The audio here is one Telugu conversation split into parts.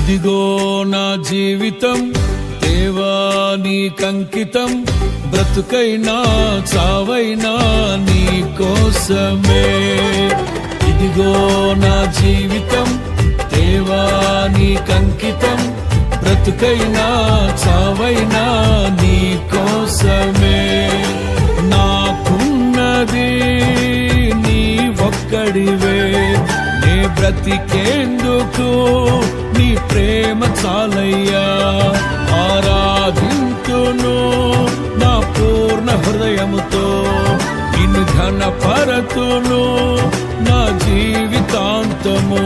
ఇదిగో నా జీవితం దేవా నీకంకితం, బ్రతుకైనా చావైనా నీ కోసమే. ఇదిగో నా జీవితం దేవా నీకంకితం, బ్రతుకైనా చావైనా నీ కోసమే. నాకున్నది నీ ఒక్కడివే, నే బ్రతికేందుకు నీ ప్రేమ చాలయ్యా. ఆరాధింతును నా పూర్ణ హృదయముతో, నిన్ను ఘనపరతును నా జీవితాంతము.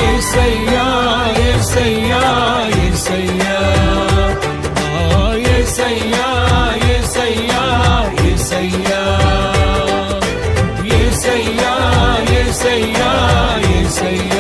యేసయ్యా యేసయ్యా యేసయ్యా, యేసయ్యా యేసయ్యా యేసయ్యా, యేసయ్యా యేసయ్యా యేసయ్యా.